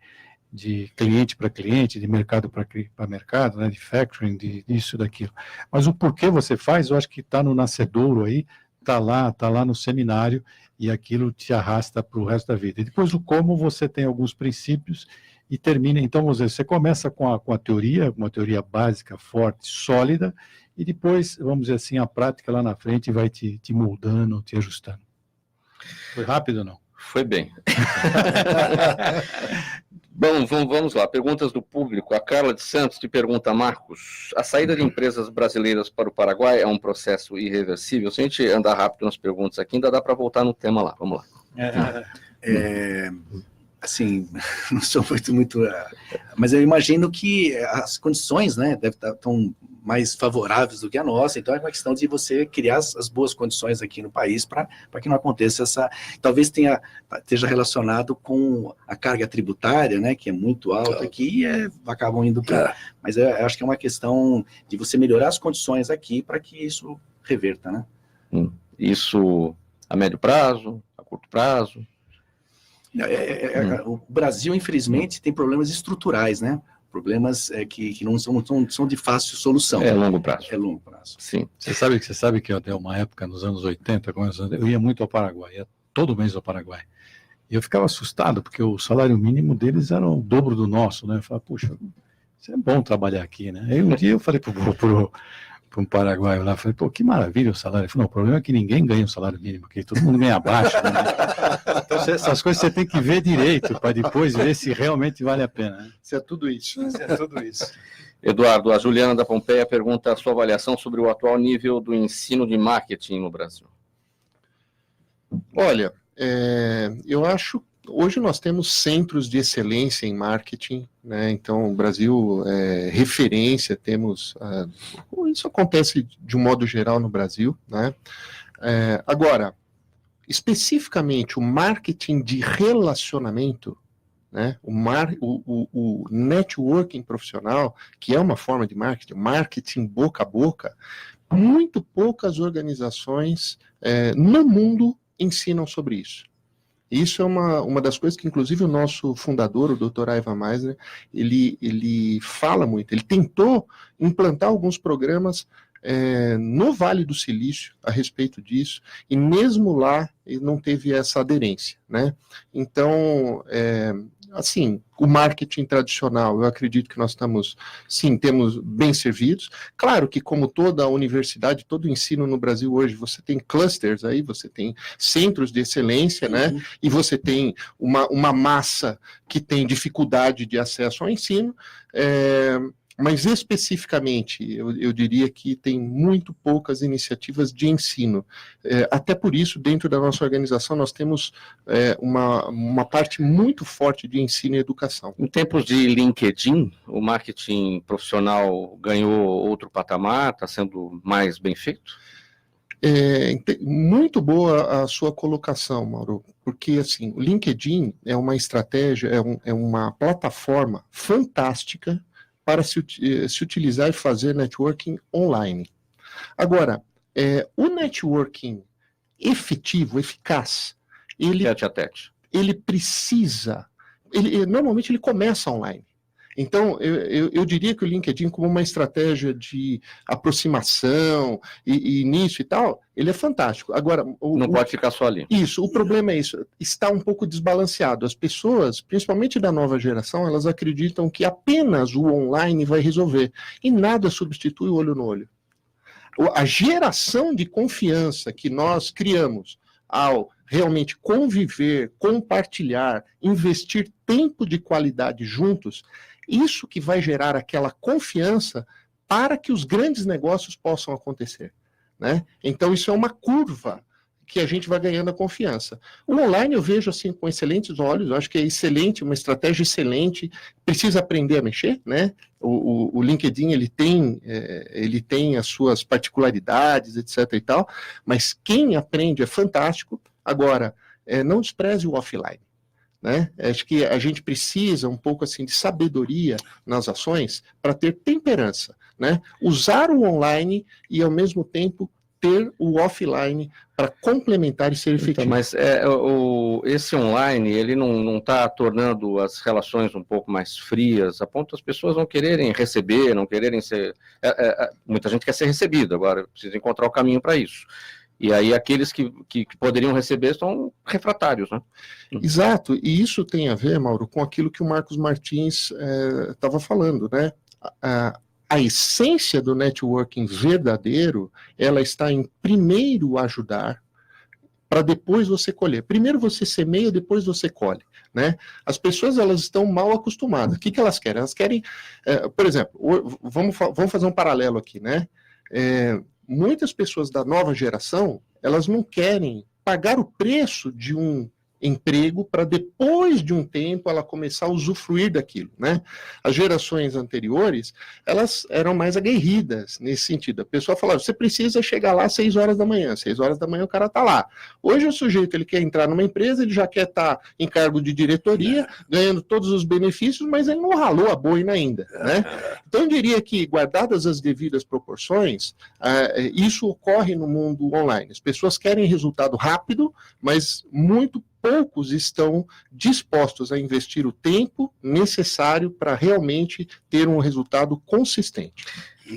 cliente para cliente, de mercado para mercado, né, de factoring, disso, daquilo. Mas o porquê você faz, eu acho que está no nascedouro aí, está lá no seminário, e aquilo te arrasta para o resto da vida. E depois o como você tem alguns princípios e termina. Então, vamos dizer, você começa com a teoria, uma teoria básica, forte, sólida, e depois, vamos dizer assim, a prática lá na frente vai te moldando, te ajustando. Foi rápido ou não? Foi bem. Bom, vamos lá. Perguntas do público. A Carla de Santos te pergunta, Marcos, a saída de empresas brasileiras para o Paraguai é um processo irreversível? Se a gente andar rápido nas perguntas aqui, ainda dá para voltar no tema lá. Vamos lá. Assim, não sou muito... Mas eu imagino que as condições, né, devem estar tão mais favoráveis do que a nossa, então é uma questão de você criar as boas condições aqui no país para que não aconteça essa... Talvez esteja relacionado com a carga tributária, né, que é muito alta aqui, e acabam indo para... Mas eu acho que é uma questão de você melhorar as condições aqui para que isso reverta, né? Isso a médio prazo, a curto prazo? O Brasil, infelizmente, tem problemas estruturais, né? Problemas que não são de fácil solução. É longo prazo. É longo prazo. Sim. Você sabe que até uma época, nos anos 80, eu ia muito ao Paraguai, ia todo mês ao Paraguai. E eu ficava assustado, porque o salário mínimo deles era o dobro do nosso, né? Eu falava, puxa, isso é bom trabalhar aqui, né? Aí um dia eu falei para um paraguaio lá, falei, pô, que maravilha o salário. Ele falou, não, o problema é que ninguém ganha o salário mínimo, porque todo mundo ganha abaixo. Né? Então, essas coisas você tem que ver direito, para depois ver se realmente vale a pena. Né? Isso é tudo isso. Eduardo, a Juliana da Pompeia pergunta a sua avaliação sobre o atual nível do ensino de marketing no Brasil. Olha, eu acho hoje nós temos centros de excelência em marketing, né? Então o Brasil é referência, temos... isso acontece de um modo geral no Brasil, né? Agora, especificamente o marketing de relacionamento, né? O networking profissional, que é uma forma de marketing boca a boca, muito poucas organizações no mundo ensinam sobre isso. Isso é uma das coisas que, inclusive, o nosso fundador, o Dr. Aiva Meisner, ele fala muito. Ele tentou implantar alguns programas no Vale do Silício a respeito disso, e mesmo lá ele não teve essa aderência, né? Então, assim, o marketing tradicional, eu acredito que nós estamos, sim, temos bem servidos. Claro que, como toda a universidade, todo o ensino no Brasil hoje, você tem clusters aí, você tem centros de excelência, né? E você tem uma massa que tem dificuldade de acesso ao ensino, mas especificamente, eu diria que tem muito poucas iniciativas de ensino. Até por isso, dentro da nossa organização, nós temos uma parte muito forte de ensino e educação. Em tempos de LinkedIn, o marketing profissional ganhou outro patamar, está sendo mais bem feito? Muito boa a sua colocação, Mauro, porque assim, o LinkedIn é uma estratégia, é uma plataforma fantástica para se utilizar e fazer networking online. Agora, o networking efetivo, eficaz, Tete a tete. Ele precisa, normalmente ele começa online. Então, eu diria que o LinkedIn, como uma estratégia de aproximação e início e tal, ele é fantástico. Agora, não pode ficar só ali. Isso, o problema é isso, está um pouco desbalanceado. As pessoas, principalmente da nova geração, elas acreditam que apenas o online vai resolver, e nada substitui o olho no olho. A geração de confiança que nós criamos ao realmente conviver, compartilhar, investir tempo de qualidade juntos, isso que vai gerar aquela confiança para que os grandes negócios possam acontecer, né? Então, isso é uma curva que a gente vai ganhando a confiança. O online eu vejo assim com excelentes olhos, eu acho que é excelente, uma estratégia excelente, precisa aprender a mexer, né? O LinkedIn, ele tem as suas particularidades, etc. e tal, mas quem aprende é fantástico. Agora, não despreze o offline. Né? Acho que a gente precisa um pouco assim de sabedoria nas ações para ter temperança, né? Usar o online e ao mesmo tempo ter o offline para complementar e ser efetivo. Então, mas esse online, ele não está tornando as relações um pouco mais frias, a ponto das pessoas não quererem receber, não quererem ser... muita gente quer ser recebida, agora precisa encontrar o caminho para isso. E aí aqueles que poderiam receber estão refratários, né? Exato, e isso tem a ver, Mauro, com aquilo que o Marcos Martins estava falando, né? A essência do networking verdadeiro, ela está em primeiro ajudar, para depois você colher. Primeiro você semeia, depois você colhe, né? As pessoas, elas estão mal acostumadas. O que elas querem? Elas querem, por exemplo, vamos fazer um paralelo aqui, né? Muitas pessoas da nova geração, elas não querem pagar o preço de um emprego para depois de um tempo ela começar a usufruir daquilo, né? As gerações anteriores, elas eram mais aguerridas nesse sentido. A pessoa falava, você precisa chegar lá às 6 horas da manhã, 6 horas da manhã o cara está lá. Hoje o sujeito, ele quer entrar numa empresa, ele já quer estar em cargo de diretoria, ganhando todos os benefícios, mas ele não ralou a boina ainda, né? Então eu diria que, guardadas as devidas proporções, isso ocorre no mundo online. As pessoas querem resultado rápido, mas muito poucos estão dispostos a investir o tempo necessário para realmente ter um resultado consistente.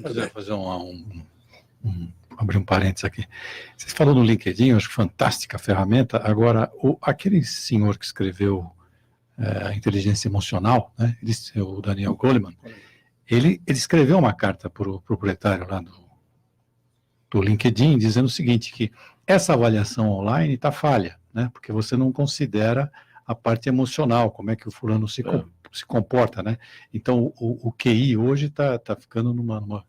Fazer abrir um parênteses aqui. Você falou no LinkedIn, eu acho fantástica a ferramenta. Agora, aquele senhor que escreveu a inteligência emocional, né, o Daniel Goleman, ele escreveu uma carta para o proprietário lá do LinkedIn, dizendo o seguinte, que essa avaliação online está falha, né? Porque você não considera a parte emocional, como é que o fulano se comporta, né? Então, o QI hoje tá ficando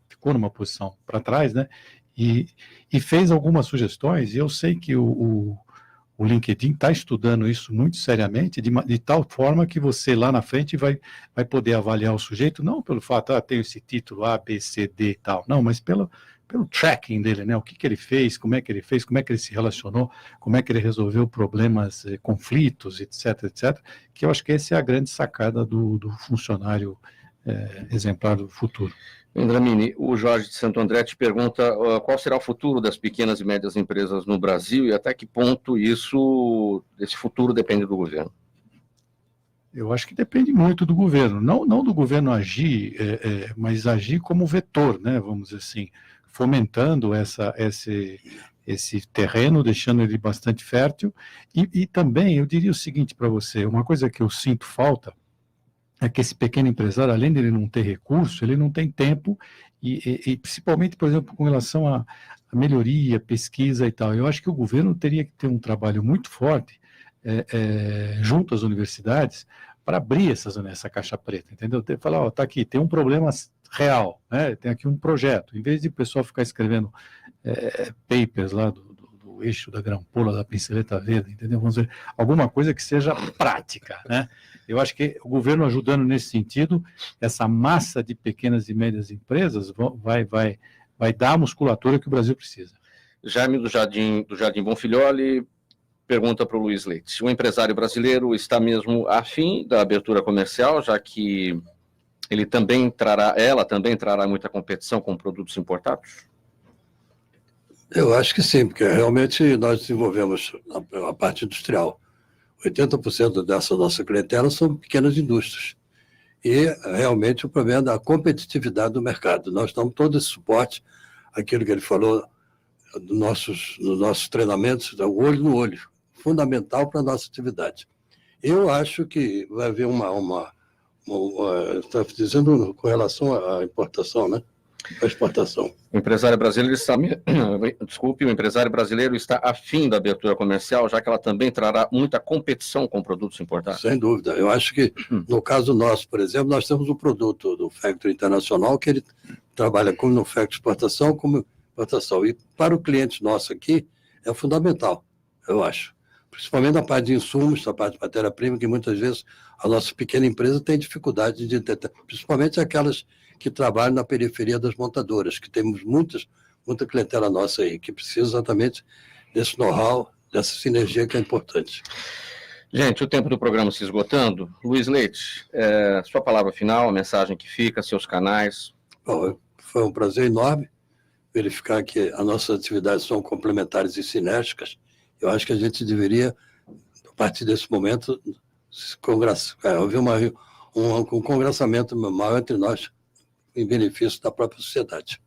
ficou numa posição para trás, né? E fez algumas sugestões, e eu sei que o LinkedIn está estudando isso muito seriamente, de tal forma que você lá na frente vai poder avaliar o sujeito, não pelo fato, tem esse título A, B, C, D e tal, não, mas pelo tracking dele, né? O que ele fez, como é que ele se relacionou, como é que ele resolveu problemas, conflitos, etc, que eu acho que essa é a grande sacada do funcionário exemplar do futuro. Vendramini, o Jorge de Santo André te pergunta qual será o futuro das pequenas e médias empresas no Brasil e até que ponto esse futuro depende do governo. Eu acho que depende muito do governo, não do governo agir, mas agir como vetor, né, vamos dizer assim, fomentando esse terreno, deixando ele bastante fértil. E também, eu diria o seguinte para você, uma coisa que eu sinto falta é que esse pequeno empresário, além de ele não ter recurso, ele não tem tempo, e principalmente, por exemplo, com relação à melhoria, pesquisa e tal. Eu acho que o governo teria que ter um trabalho muito forte junto às universidades para abrir essa caixa preta, entendeu? Falar, ó, tá aqui, tem um problema real, né? Tem aqui um projeto. Em vez de o pessoal ficar escrevendo papers lá do eixo da grampola, da pinceleta verde, entendeu? Vamos dizer, alguma coisa que seja prática, né? Eu acho que o governo ajudando nesse sentido, essa massa de pequenas e médias empresas vai dar a musculatura que o Brasil precisa. Jaime do Jardim Bonfilholi pergunta para o Luiz Leite: o empresário brasileiro está mesmo afim da abertura comercial, já que ela também trará muita competição com produtos importados? Eu acho que sim, porque realmente nós desenvolvemos a parte industrial. 80% dessa nossa clientela são pequenas indústrias. E realmente o problema é da competitividade do mercado. Nós damos todo esse suporte, aquilo que ele falou, nos nossos treinamentos, o olho no olho, fundamental para a nossa atividade. Eu acho que vai haver está dizendo com relação à importação, né? A exportação. O empresário brasileiro está afim da abertura comercial, já que ela também trará muita competição com produtos importados? Sem dúvida. Eu acho que, no caso nosso, por exemplo, nós temos um produto do Factory Internacional que ele trabalha como no Factory Exportação, como importação. E para o cliente nosso aqui, é fundamental, eu acho. Principalmente na parte de insumos, na parte de matéria-prima, que muitas vezes a nossa pequena empresa tem dificuldade de entender, principalmente aquelas que trabalham na periferia das montadoras, que temos muita clientela nossa aí, que precisa exatamente desse know-how, dessa sinergia que é importante. Gente, o tempo do programa se esgotando. Luiz Leite, sua palavra final, a mensagem que fica, seus canais. Bom, foi um prazer enorme verificar que as nossas atividades são complementares e sinérgicas. Eu acho que a gente deveria, a partir desse momento, haver um congressamento maior entre nós, em benefício da própria sociedade.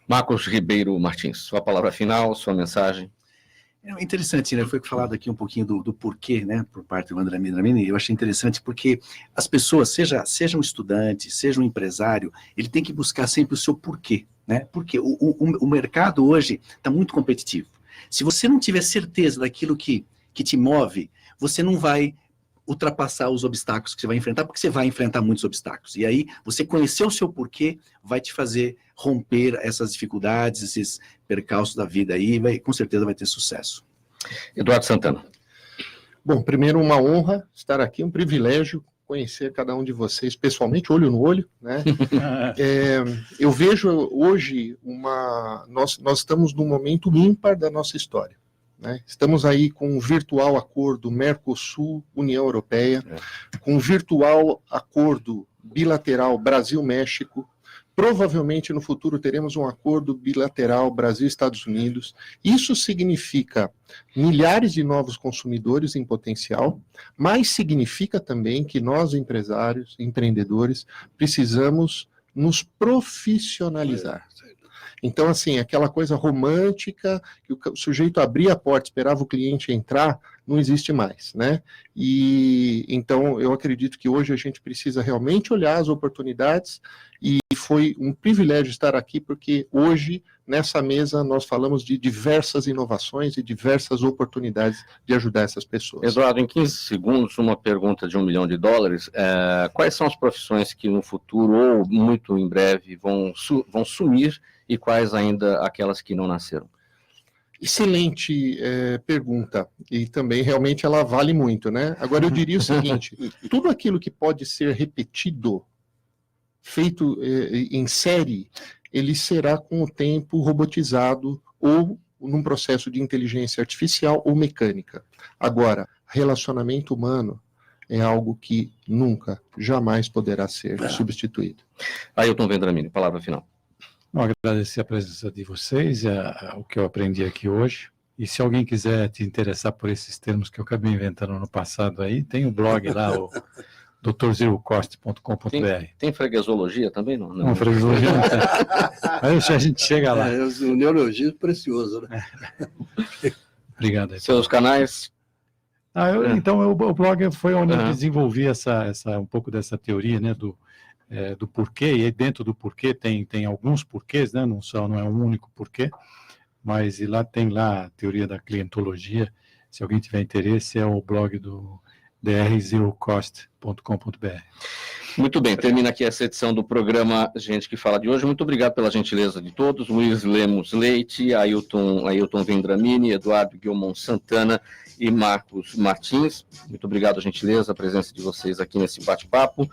Marcos Ribeiro Martins, sua palavra final, sua mensagem. É interessante, né? Foi falado aqui um pouquinho do porquê, né? Por parte do André Dramini. Eu achei interessante porque as pessoas, seja um estudante, seja um empresário, ele tem que buscar sempre o seu porquê, né? Porque o mercado hoje está muito competitivo. Se você não tiver certeza daquilo que te move, você não vai ultrapassar os obstáculos que você vai enfrentar, porque você vai enfrentar muitos obstáculos. E aí, você conhecer o seu porquê vai te fazer romper essas dificuldades, esses percalços da vida aí, e com certeza vai ter sucesso. Eduardo Santana. Bom, primeiro, uma honra estar aqui, um privilégio conhecer cada um de vocês pessoalmente, olho no olho, né? Eu vejo hoje nós estamos num momento ímpar da nossa história. Né? Estamos aí com um virtual acordo Mercosul-União Europeia, com um virtual acordo bilateral Brasil-México. Provavelmente no futuro teremos um acordo bilateral Brasil-Estados Unidos. Isso significa milhares de novos consumidores em potencial, mas significa também que nós, empresários, empreendedores, precisamos nos profissionalizar. Então, assim, aquela coisa romântica, que o sujeito abria a porta, esperava o cliente entrar, não existe mais, né? E então eu acredito que hoje a gente precisa realmente olhar as oportunidades, e foi um privilégio estar aqui, porque hoje, nessa mesa, nós falamos de diversas inovações e diversas oportunidades de ajudar essas pessoas. Eduardo, em 15 segundos, uma pergunta de $1 milhão. Quais são as profissões que no futuro, ou muito em breve, vão sumir, e quais ainda aquelas que não nasceram? Excelente pergunta, e também realmente ela vale muito, né? Agora eu diria o seguinte, tudo aquilo que pode ser repetido, feito em série, ele será com o tempo robotizado ou num processo de inteligência artificial ou mecânica. Agora, relacionamento humano é algo que nunca, jamais poderá ser substituído. Ailton Vendramini, palavra final. Agradecer a presença de vocês, o que eu aprendi aqui hoje. E se alguém quiser te interessar por esses termos que eu acabei inventando no passado aí, tem o blog lá, drzerocoste.com.br. Tem freguesologia também? Não, Não, freguesologia não tem. Mas a gente chega lá. O neologismo é precioso, né? Obrigado. Aí. Seus canais? Então, o blog foi onde eu desenvolvi um pouco dessa teoria, né, do porquê, e aí dentro do porquê tem alguns porquês, né, não é um único porquê, mas e lá tem a teoria da clientologia. Se alguém tiver interesse, é o blog do drzerocoste.com.br. Muito bem, termina aqui essa edição do programa Gente que Fala de hoje. Muito obrigado pela gentileza de todos. Luiz Lemos Leite, Ailton Vendramini, Eduardo Guilmon Santana e Marcos Martins. Muito obrigado a gentileza, a presença de vocês aqui nesse bate-papo.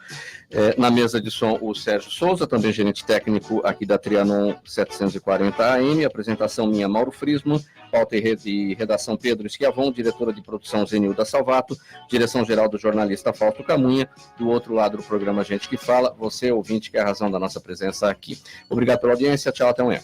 Na mesa de som, o Sérgio Souza, também gerente técnico aqui da Trianon 740 AM. Apresentação minha, Mauro Frisman. Pauta e redação Pedro Schiavon, diretora de produção Zenilda Salvato, direção-geral do jornalista Fausto Camunha. Do outro lado do programa Gente que Fala, você, ouvinte, que é a razão da nossa presença aqui. Obrigado pela audiência, tchau, até amanhã.